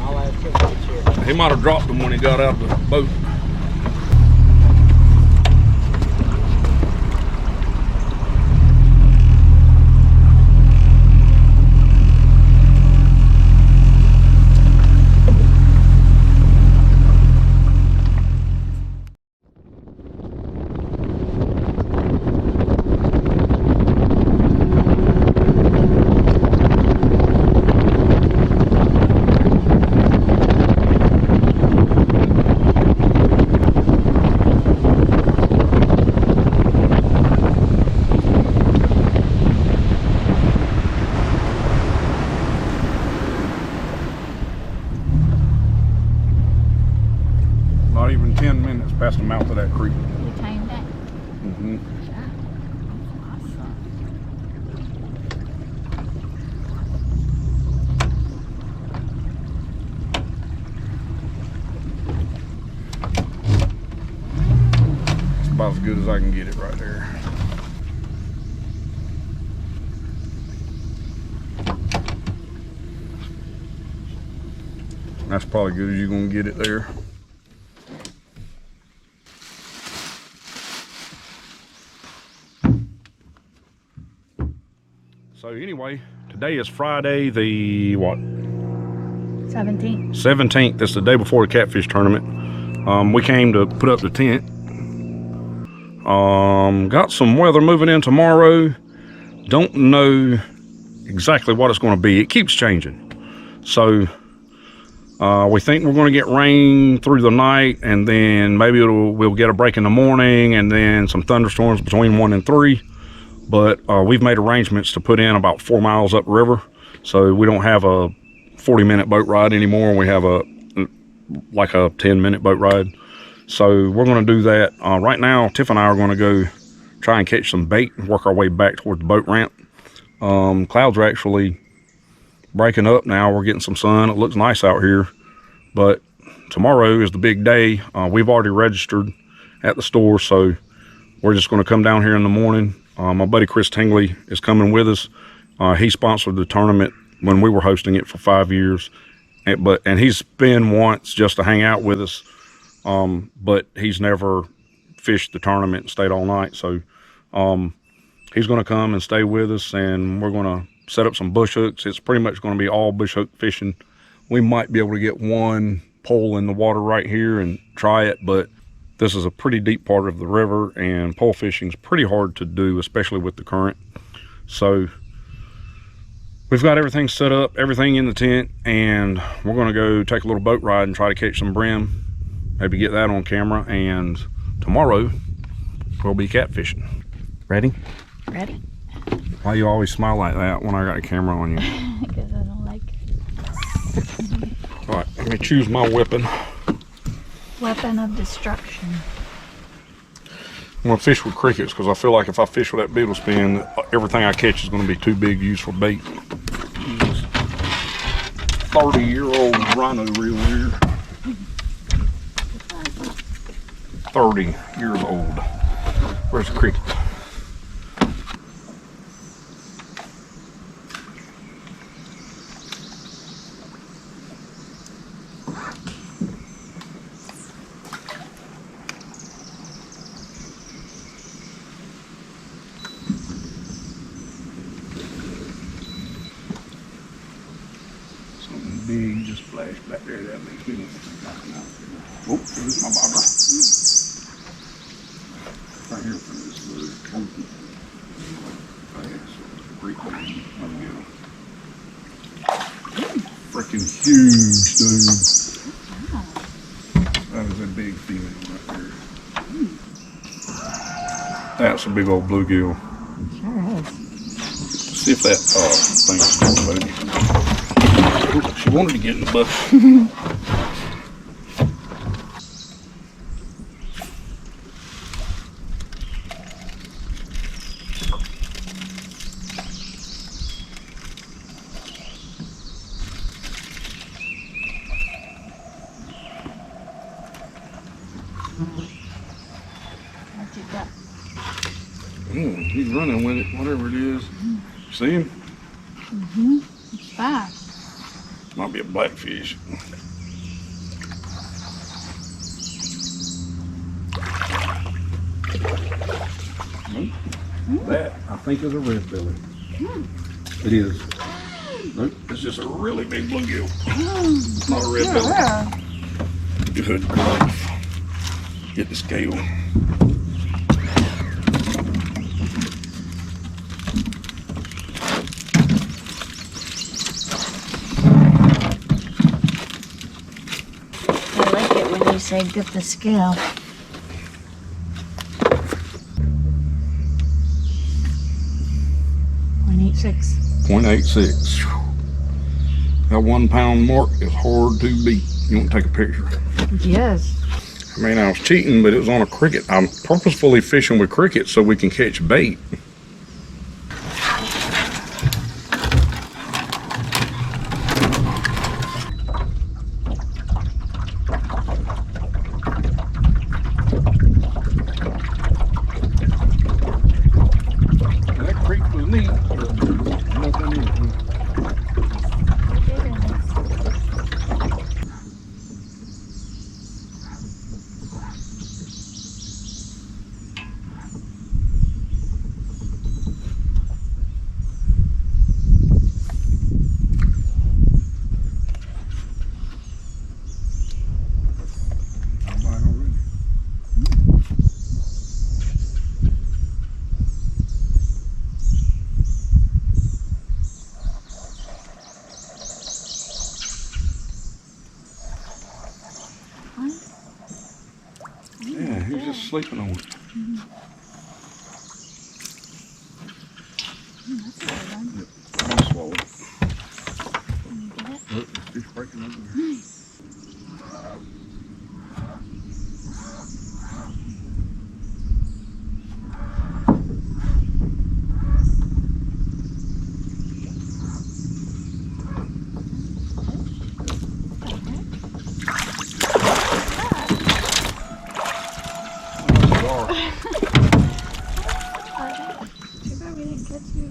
I'll ask him to check. He might have dropped them when he got out of the boat. Not even 10 minutes past the mouth of that creek. You timed it? Mm-hmm. Yeah. Awesome. It's about as good as I can get it right there. That's probably good as you're gonna get it there. So anyway, today is Friday the what? 17th. 17th. That's the day before the Catfish Tournament. We came to put up the tent. Got some weather moving in tomorrow. Don't know exactly what it's going to be. It keeps changing. So we think we're going to get rain through the night, and then maybe we'll get a break in the morning, and then some thunderstorms between 1 and 3. But we've made arrangements to put in about 4 miles upriver, so we don't have a 40-minute boat ride anymore. We have like a 10-minute boat ride. So we're going to do that. Right now, Tiff and I are going to go try and catch some bait and work our way back toward the boat ramp. Clouds are actually breaking up now. We're getting some sun. It looks nice out here. But tomorrow is the big day. We've already registered at the store, so we're just going to come down here in the morning. My buddy Chris Tingley is coming with us. He sponsored the tournament when we were hosting it for 5 years, and he's been once just to hang out with us, but he's never fished the tournament and stayed all night. So he's going to come and stay with us, and we're going to set up some bush hooks. It's pretty much going to be all bush hook fishing. We might be able to get one pole in the water right here and try it, but this is a pretty deep part of the river, and pole fishing is pretty hard to do, especially with the current. So we've got everything set up, everything in the tent, and we're going to go take a little boat ride and try to catch some brim, maybe get that on camera, and tomorrow we'll be catfishing. Ready? Ready? Why you always smile like that when I got a camera on you? Because I don't like All right, let me choose my weapon. weapon of destruction. I'm going to fish with crickets because I feel like if I fish with that beetle spin, everything I catch is going to be too big to use for bait. 30-year-old rhino reel here. 30 years old. Where's the cricket? Big just flashed back there. That makes me oh, there's my bobber. Right here from this little great big. Freaking huge, dude. That is a big female right there. That's a big old bluegill. Sure is. See if that thing's going to she wanted to get in the bucket. What you got? He's running with it, whatever it is. See him? It's fast. Might be get blackfish. That, I think, is a red belly. It is. Nope, it's just a really big bluegill. Not a red belly. Good grief. Get the scale. I like it when you say get the scale. .86. 0.86. That 1 pound mark is hard to beat. You want to take a picture? Yes. I mean, I was cheating, but it was on a cricket. I'm purposefully fishing with crickets so we can catch bait. That creek was neat. Nothing in it. Yeah, he's just sleeping on it. That's a good one. Yep. I'll swallow it. Can you get it? Look, the fish breaking over here. Nice.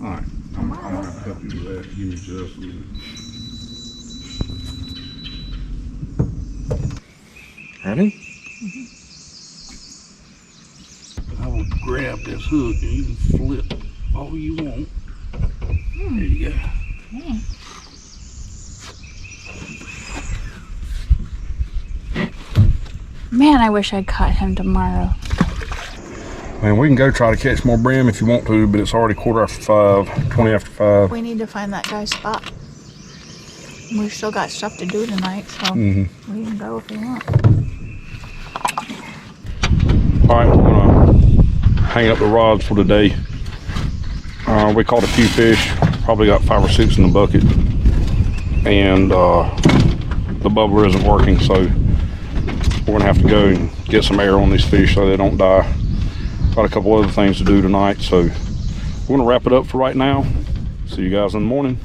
Alright, I'm gonna have to help you with that. Give me just a minute. Ready? I will grab this hook and you can flip all you want. There you go. Man, I wish I'd caught him tomorrow. Man, we can go try to catch more brim if you want to, but it's already 5:15, 20 after 5. We need to find that guy's spot. We've still got stuff to do tonight, so we can go if we want. Alright, we're gonna hang up the rods for today. We caught a few fish, probably got 5 or 6 in the bucket. And the bubbler isn't working, so we're gonna have to go and get some air on these fish so they don't die. Got a couple other things to do tonight, so we're gonna wrap it up for right now. See you guys in the morning.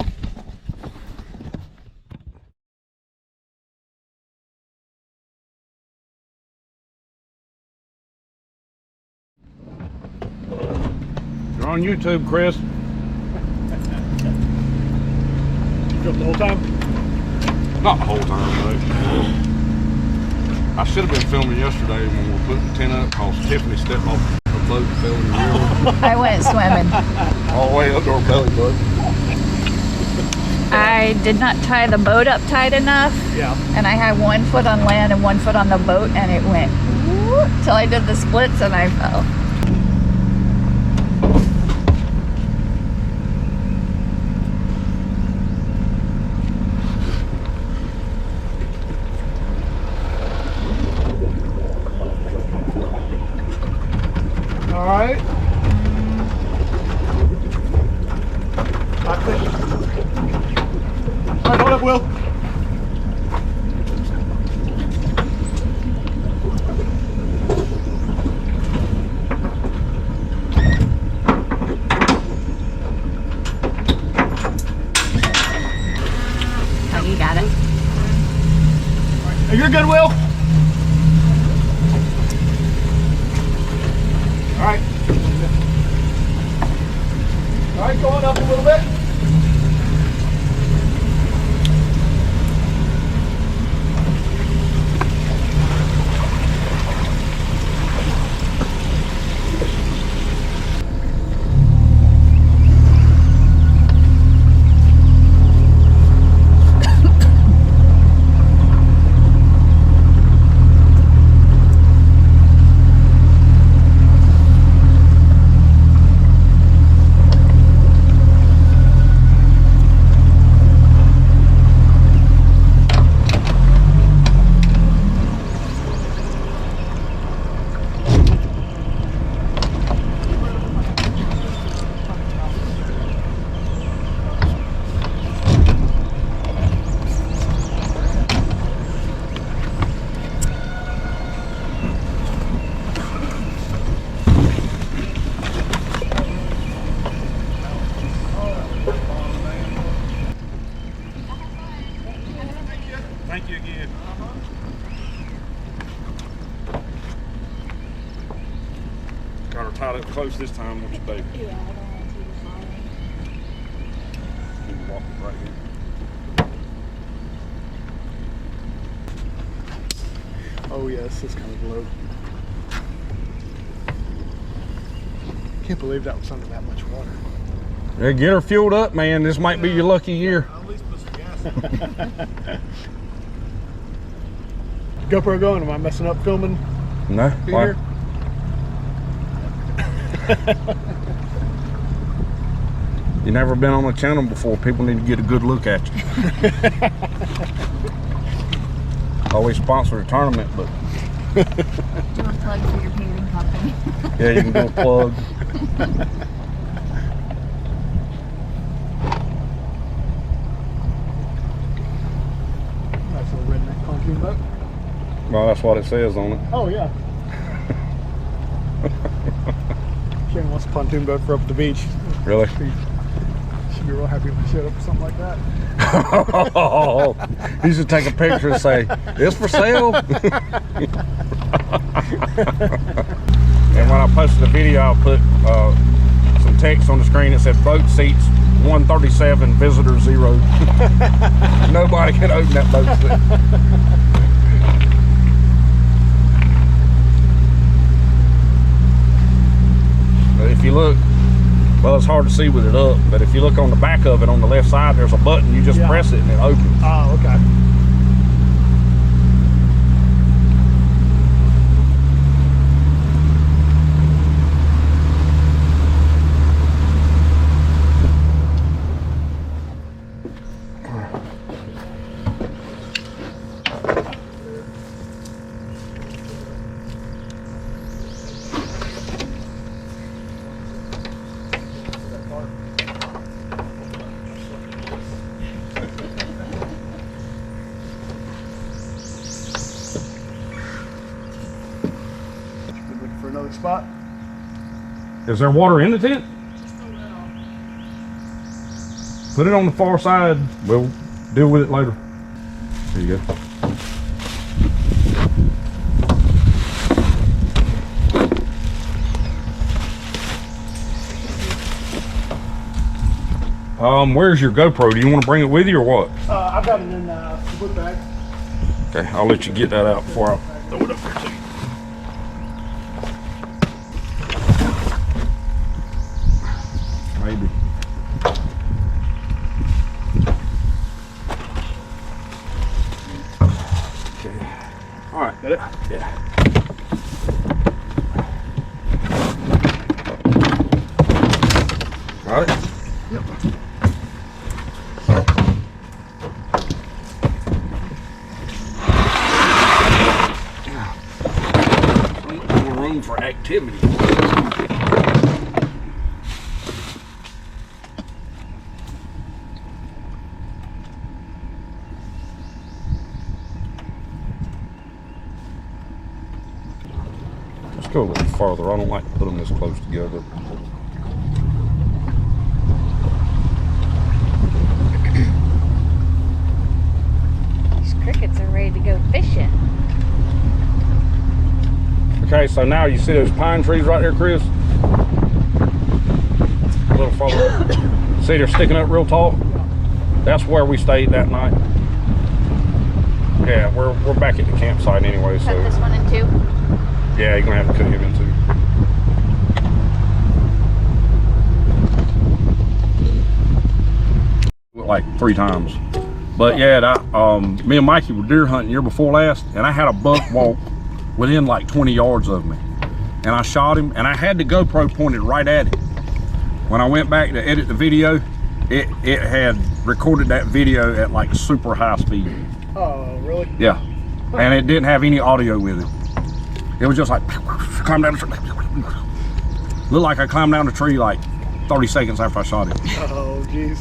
You're on YouTube, Chris. You filmed the whole time? Not the whole time, though. I should have been filming yesterday when we were putting the tent up because Tiffany stepped off the boat and fell in the river. I went swimming. All the way up to her belly button. I did not tie the boat up tight enough. Yeah. And I had 1 foot on land and 1 foot on the boat, and it went whoop, till I did the splits and I fell. All right. Catfish. All right, hold up, Will. Oh, you got it. Hey, you're good, Will. All right. All right, going up a little bit. Thank you again. Got her tied up close this time, don't you, baby? Yeah, I don't want you to fall. You can walk it right here. Oh yes, it's kind of low. Can't believe that was under that much water. Yeah, get her fueled up, man. This might be your lucky year. At least put some gas in. GoPro going? Am I messing up filming No. here? You never been on a channel before. People need to get a good look at you. Always sponsor a tournament, but Do a plug for your paving company. yeah, you can do a plug. Nice little redneck pontoon boat. Well, that's what it says on it. Oh yeah. Shane wants a pontoon boat for up at the beach. Really? She'd be real happy if we showed up with something like that. Oh, he should take a picture and say, "It's for sale." And when I posted the video, I'll put some text on the screen that said boat seats 137, visitor 0. Nobody can open that boat seat. But if you look, well, it's hard to see with it up, but if you look on the back of it on the left side, there's a button. You just press it and it opens. Oh, okay. Looking for another spot. Is there water in the tent? Put it on the far side. We'll deal with it later. There you go. Where's your GoPro? Do you want to bring it with you or what? I've got it in the book bag. Okay, I'll let you get that out before I throw it up there too. Maybe. Okay. All right, got it? Yeah. Got it? Yep. More room for activity. Let's go a little farther. I don't like to put them this close together. These crickets are ready to go fishing. Okay, so now you see those pine trees right there, Chris? A little farther. See, they're sticking up real tall? That's where we stayed that night. Yeah, we're back at the campsite anyway, Cut so this one in two. yeah, you're gonna have to cut him in two. Like 3 times. But yeah, me and Mikey were deer hunting year before last, and I had a buck walk within like 20 yards of me. And I shot him, and I had the GoPro pointed right at him. When I went back to edit the video, it had recorded that video at like super high speed. Oh, really? Yeah. And it didn't have any audio with it. It was just like, climb down the tree. Looked like I climbed down the tree like 30 seconds after I shot it. Oh, jeez.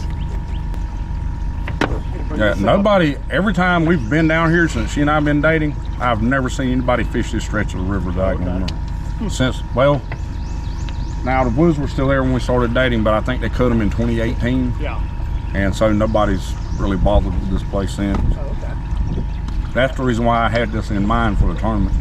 Yeah, nobody, every time we've been down here since she and I've been dating, I've never seen anybody fish this stretch of the river that I can remember. Since, well, now the woods were still there when we started dating, but I think they cut them in 2018. Yeah. And so nobody's really bothered with this place since. Oh, okay. That's the reason why I had this in mind for the tournament.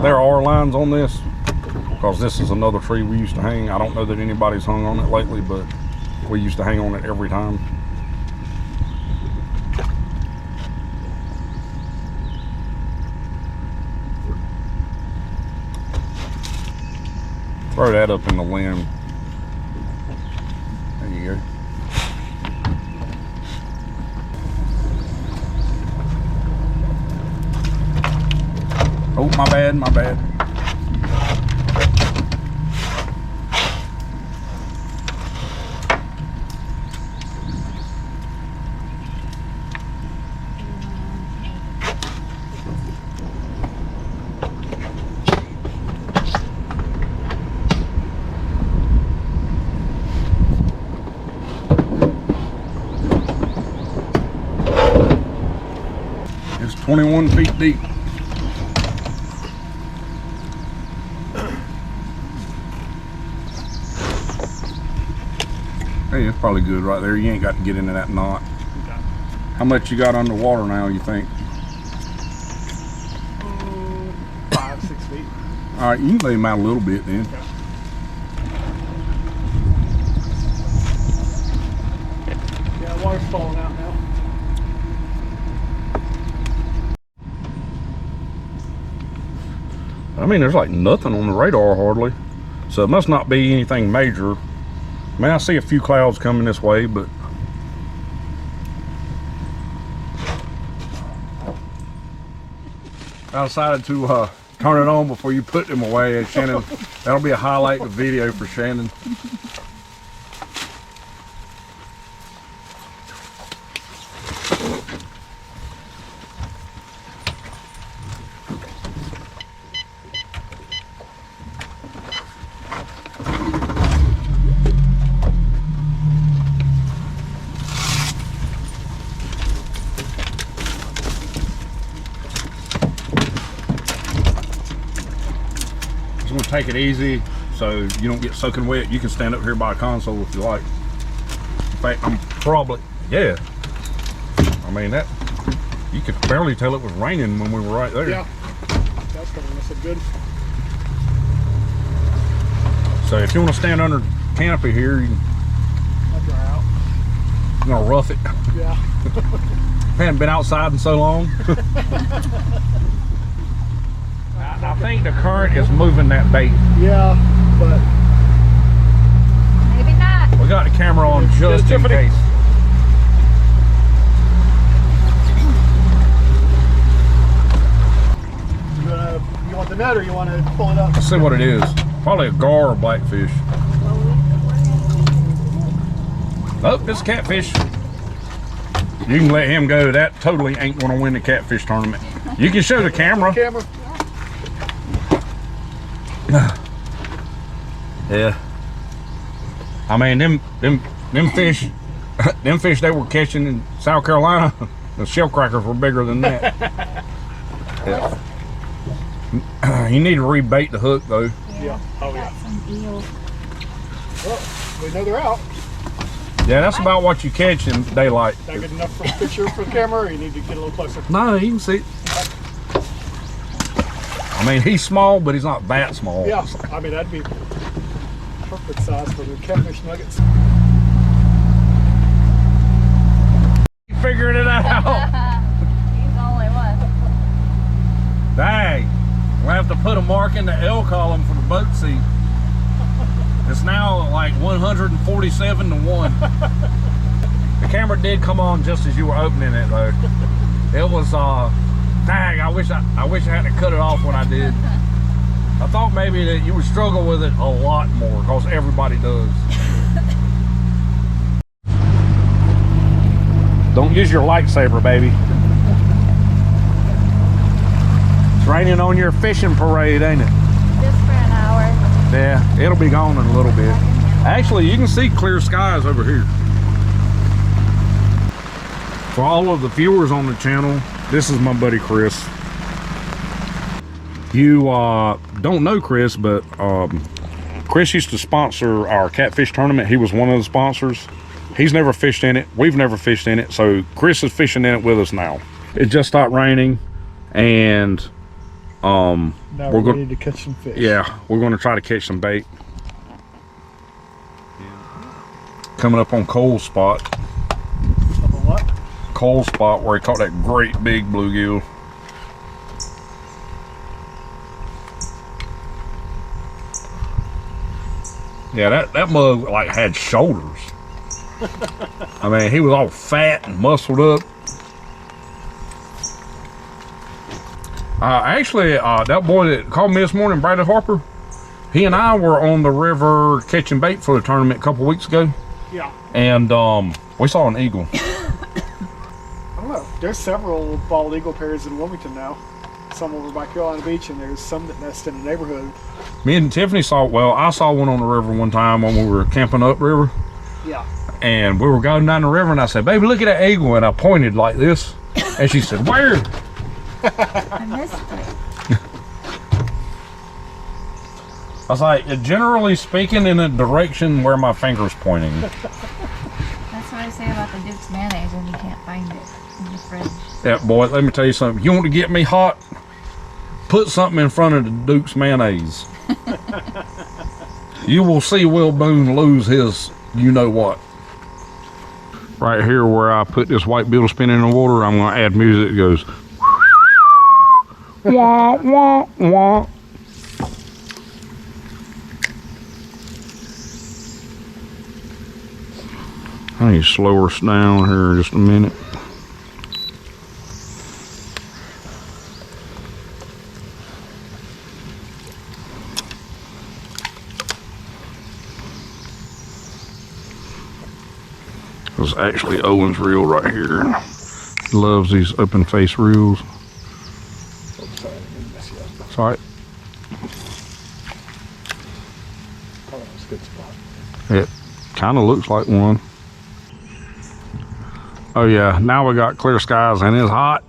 There are lines on this because this is another tree we used to hang. I don't know that anybody's hung on it lately, but we used to hang on it every time. Throw that up in the limb. There you go. Oh, my bad, my bad. It's 21 feet deep. Hey, it's probably good right there. You ain't got to get into that knot. Okay. How much you got underwater now, you think? 5, 6 feet. All right, you can lay him out a little bit then. Okay. Yeah, water's falling out now. I mean, there's like nothing on the radar hardly. So it must not be anything major. I mean, I see a few clouds coming this way, but I decided to turn it on before you put them away. And Shannon, that'll be a highlight of the video for Shannon. Just gonna take it easy so you don't get soaking wet. You can stand up here by a console if you like. In fact, I'm probably, yeah. I mean, that, you could barely tell it was raining when we were right there. Yeah. That's coming. That's a good. So if you want to stand under canopy here, you can, I'll dry out. you're gonna rough it. Yeah. Hadn't been outside in so long. I think the current is moving that bait. Yeah, but Maybe not. We got the camera on just in Tiffany. case. you want the net or you want to pull it up? Let's see what it is. Probably a gar or blackfish. Oh, it's a catfish. You can let him go. That totally ain't gonna win the catfish tournament. You can show the camera. Camera. Yeah. I mean, them fish, them fish they were catching in South Carolina, the shell crackers were bigger than that. Yeah. You need to rebait the hook though. Yeah. Oh Got yeah. some eels. Well, we know they're out. Yeah, that's about what you catch in daylight. Is that good enough for a picture for the camera, or you need to get a little closer? No, you can see it. I mean, he's small, but he's not that small. Yeah. I mean, that'd be perfect size for the catfish nuggets. Figuring it out. He's the only one. Dang. We'll have to put a mark in the L column for the boat seat. It's now like 147 to 1. The camera did come on just as you were opening it though. It was dang, I wish I hadn't cut it off when I did. I thought maybe that you would struggle with it a lot more because everybody does. Don't use your lightsaber, baby. It's raining on your fishing parade, ain't it? Just for an hour. Yeah, it'll be gone in a little bit. Back in here. Actually, you can see clear skies over here. For all of the viewers on the channel, this is my buddy Chris. You don't know Chris, but Chris used to sponsor our Catfish Tournament. He was one of the sponsors. He's never fished in it. We've never fished in it. So Chris is fishing in it with us now. It just stopped raining, and now we're going ready to catch some fish. Yeah, we're going to try to catch some bait. Coming up on Cole's spot. What? Cole's spot where he caught that great big bluegill. Yeah, that mug like had shoulders. I mean, he was all fat and muscled up. Actually, that boy that called me this morning, Brandon Harper, he and I were on the river catching bait for the tournament a couple weeks ago. Yeah. And we saw an eagle. I don't know. There's several bald eagle pairs in Wilmington now. Some over by Carolina Beach, and there's some that nest in the neighborhood. Me and Tiffany I saw one on the river one time when we were camping upriver. Yeah. And we were going down the river, and I said, "Baby, look at that eagle." And I pointed like this. And she said, "Where?" I missed it. I was like, generally speaking, in a direction where my finger's pointing. That's what I say about the Duke's mayonnaise when you can't find it in the fridge. Yeah, boy, let me tell you something. You want to get me hot? Put something in front of the Duke's mayonnaise. You will see Will Boone lose his you-know-what. Right here where I put this white beetle spin in the water, I'm going to add music that goes... wah, wah, wah. I need to slow us down here just a minute. This is actually Owen's reel right here. He loves these open face reels. Oh, sorry, I didn't mess you up. Sorry. Oh, that was a good spot. It kind of looks like one. Oh yeah, now we got clear skies and it's hot.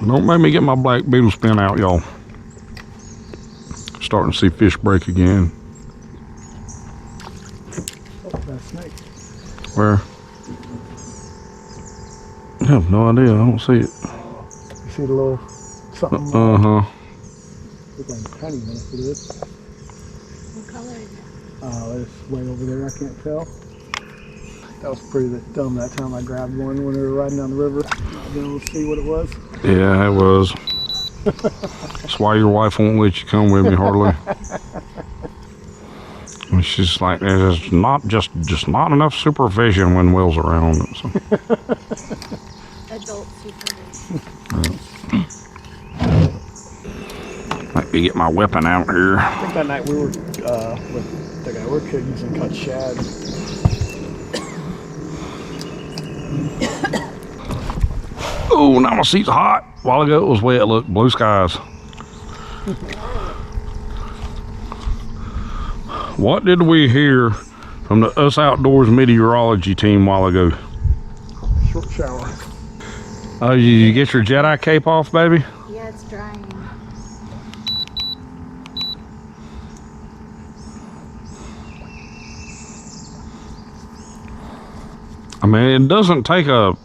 Don't make me get my black beetle spin out, y'all. Starting to see fish break again. Oh, that's a snake. Where? I have no idea. I don't see it. You see the little something? Uh-huh. Looks like a tiny one if it is. What color is it? It's way over there. I can't tell. That was pretty dumb that time I grabbed one when we were riding down the river. Not being able to see what it was. Yeah, it was. That's why your wife won't let you come with me hardly. And she's like, there's not just not enough supervision when Will's around. So. Adult supervision. Let me get my weapon out here. I think that night we were with the guy we're using cut shad. Oh, now my seat's hot. A while ago it was wet. Look, blue skies. What did we hear from the Us Outdoors meteorology team a while ago? Short shower. Oh, you get your Jedi cape off, baby? Yeah, it's drying. I mean, it doesn't take a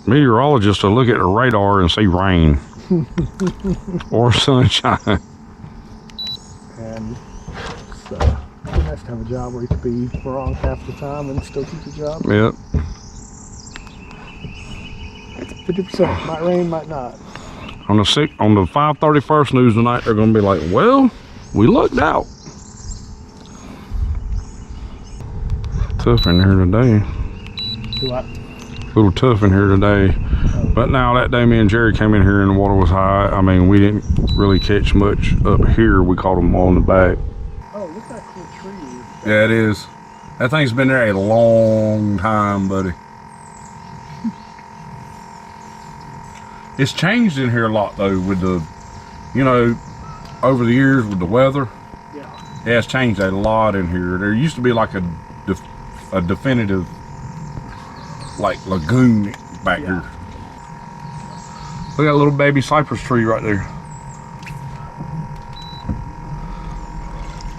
meteorologist to look at the radar and see rain or sunshine. And it's nice to have a job where you could be wrong half the time and still keep your job. Yep. 50%. Might rain, might not. On the 5:31 news tonight, they're going to be like, well, we lucked out. Tough in here today. Do what? A little tough in here today. But now that day me and Jerry came in here and the water was high, I mean, we didn't really catch much up here. We caught them all in the back. Oh, look at that cool tree. Yeah, it is. That thing's been there a long time, buddy. It's changed in here a lot though with the, you know, over the years with the weather. Yeah. Yeah, it's changed a lot in here. There used to be like a definitive like lagoon back here. Look at that little baby cypress tree right there.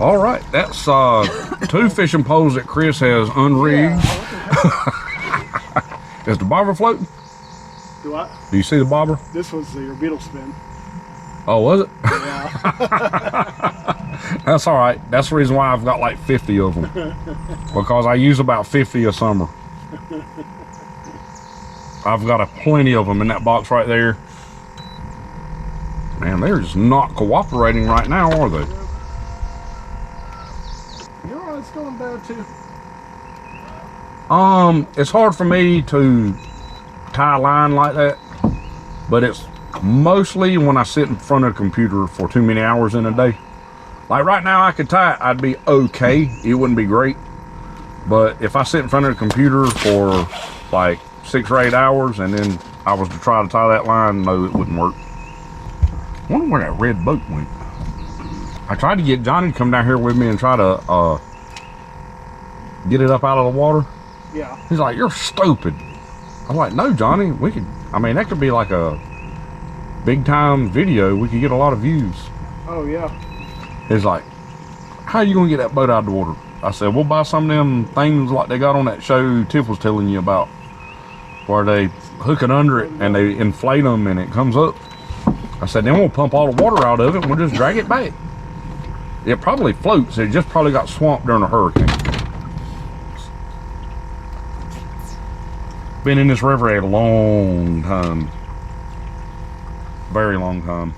All right, that's 2 fishing poles that Chris has unrigged. Yeah. Is the bobber floating? Do I? Do you see the bobber? This was your beetle spin. Oh, was it? Yeah. That's all right. That's the reason why I've got like 50 of them. Because I use about 50 a summer. I've got plenty of them in that box right there. Man, they're just not cooperating right now, are they? You know, it's going bad too. It's hard for me to tie a line like that, but it's mostly when I sit in front of the computer for too many hours in a day. Like right now, I could tie it, I'd be okay. It wouldn't be great, but if I sit in front of the computer for like 6 or 8 hours and then I was to try to tie that line, no, it wouldn't work. I wonder where that red boat went. I tried to get Johnny to come down here with me and try to get it up out of the water. Yeah. He's like, "You're stupid." I'm like, "No, Johnny, we could, I mean, that could be like a big time video. We could get a lot of views." Oh yeah. He's like, "How are you gonna get that boat out of the water?" I said, "We'll buy some of them things like they got on that show Tiff was telling you about, where they hook it under it and they inflate them and it comes up." I said, "Then we'll pump all the water out of it and we'll just drag it back. It probably floats. It just probably got swamped during a hurricane." Been in this river a long time. Very long time.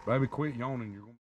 Baby, quit yawning. You're